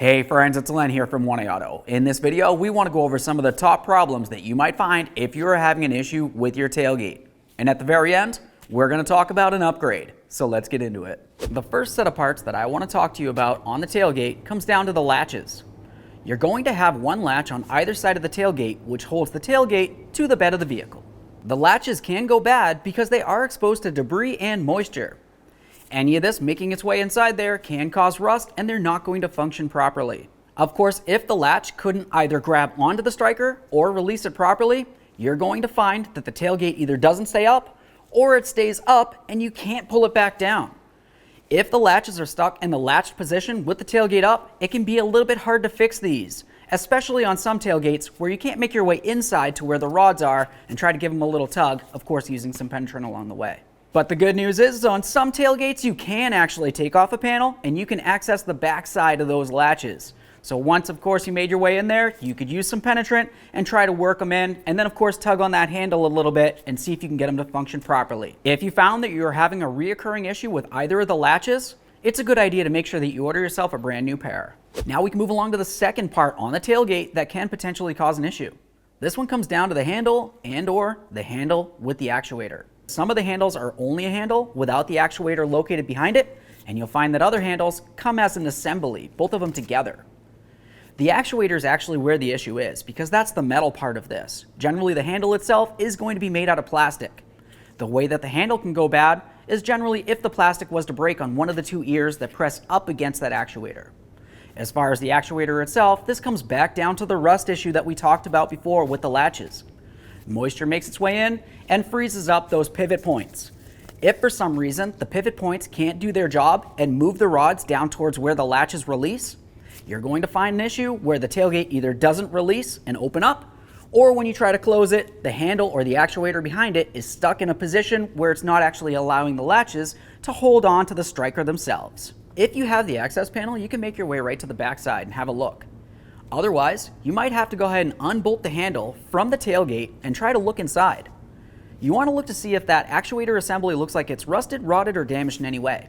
Hey friends, it's Len here from 1A Auto. In this video, we want to go over some of the top problems that you might find if you're having an issue with your tailgate. And at the very end, we're going to talk about an upgrade. So let's get into it. The first set of parts that I want to talk to you about on the tailgate comes down to the latches. You're going to have one latch on either side of the tailgate, which holds the tailgate to the bed of the vehicle. The latches can go bad because they are exposed to debris and moisture. Any of this making its way inside there can cause rust, and they're not going to function properly. Of course, if the latch couldn't either grab onto the striker or release it properly, you're going to find that the tailgate either doesn't stay up or it stays up and you can't pull it back down. If the latches are stuck in the latched position with the tailgate up, it can be a little bit hard to fix these, especially on some tailgates where you can't make your way inside to where the rods are and try to give them a little tug, of course using some penetrant along the way. But the good news is on some tailgates you can actually take off a panel and you can access the back side of those latches. So once of course you made your way in there, you could use some penetrant and try to work them in, and then of course tug on that handle a little bit and see if you can get them to function properly. If you found that you're having a reoccurring issue with either of the latches, it's a good idea to make sure that you order yourself a brand new pair. Now we can move along to the second part on the tailgate that can potentially cause an issue. This one comes down to the handle and/or the handle with the actuator. Some of the handles are only a handle without the actuator located behind it, and you'll find that other handles come as an assembly, both of them together. The actuator is actually where the issue is, because that's the metal part of this. Generally, the handle itself is going to be made out of plastic. The way that the handle can go bad is generally if the plastic was to break on one of the two ears that press up against that actuator. As far as the actuator itself, this comes back down to the rust issue that we talked about before with the latches. Moisture makes its way in and freezes up those pivot points. If for some reason the pivot points can't do their job and move the rods down towards where the latches release, you're going to find an issue where the tailgate either doesn't release and open up, or when you try to close it, the handle or the actuator behind it is stuck in a position where it's not actually allowing the latches to hold on to the striker themselves. If you have the access panel, you can make your way right to the back side and have a look. Otherwise, you might have to go ahead and unbolt the handle from the tailgate and try to look inside. You want to look to see if that actuator assembly looks like it's rusted, rotted, or damaged in any way.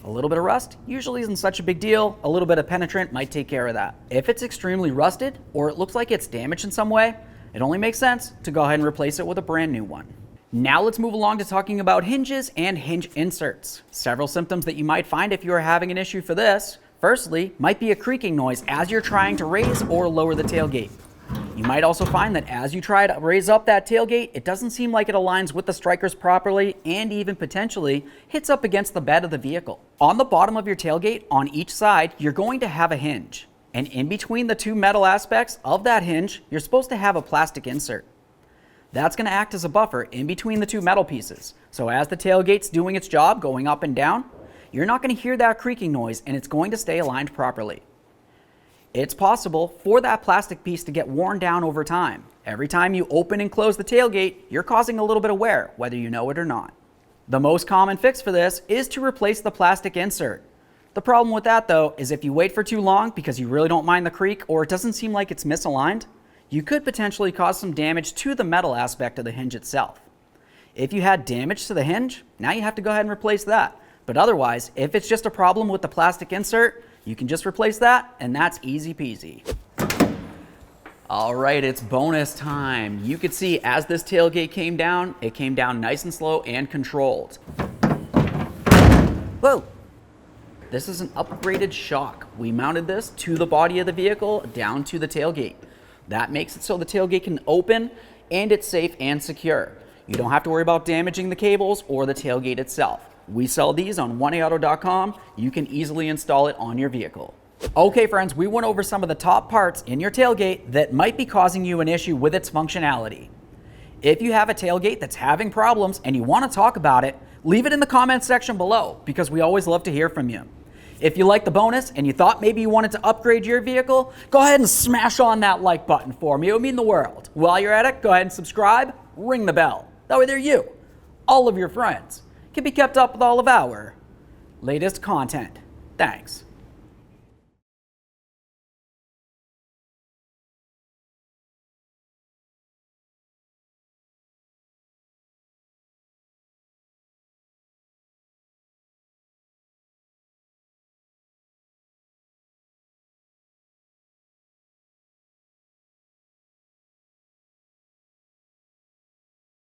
A little bit of rust usually isn't such a big deal. A little bit of penetrant might take care of that. If it's extremely rusted or it looks like it's damaged in some way, it only makes sense to go ahead and replace it with a brand new one. Now let's move along to talking about hinges and hinge inserts. Several symptoms that you might find if you are having an issue for this. Firstly, might be a creaking noise as you're trying to raise or lower the tailgate. You might also find that as you try to raise up that tailgate, it doesn't seem like it aligns with the strikers properly and even potentially hits up against the bed of the vehicle. On the bottom of your tailgate, on each side, you're going to have a hinge. And in between the two metal aspects of that hinge, you're supposed to have a plastic insert. That's going to act as a buffer in between the two metal pieces. So as the tailgate's doing its job, going up and down, you're not going to hear that creaking noise and it's going to stay aligned properly. It's possible for that plastic piece to get worn down over time. Every time you open and close the tailgate, you're causing a little bit of wear, whether you know it or not. The most common fix for this is to replace the plastic insert. The problem with that though is if you wait for too long because you really don't mind the creak or it doesn't seem like it's misaligned, you could potentially cause some damage to the metal aspect of the hinge itself. If you had damage to the hinge, now you have to go ahead and replace that. But otherwise, if it's just a problem with the plastic insert, you can just replace that, and that's easy peasy. All right, it's bonus time. You could see as this tailgate came down, it came down nice and slow and controlled. Whoa! This is an upgraded shock. We mounted this to the body of the vehicle down to the tailgate. That makes it so the tailgate can open and it's safe and secure. You don't have to worry about damaging the cables or the tailgate itself. We sell these on 1AAuto.com. You can easily install it on your vehicle. Okay friends, we went over some of the top parts in your tailgate that might be causing you an issue with its functionality. If you have a tailgate that's having problems and you want to talk about it, leave it in the comments section below because we always love to hear from you. If you liked the bonus and you thought maybe you wanted to upgrade your vehicle, go ahead and smash on that like button for me. It would mean the world. While you're at it, go ahead and subscribe, ring the bell. That way there you, all of your friends, can be kept up with all of our latest content. Thanks.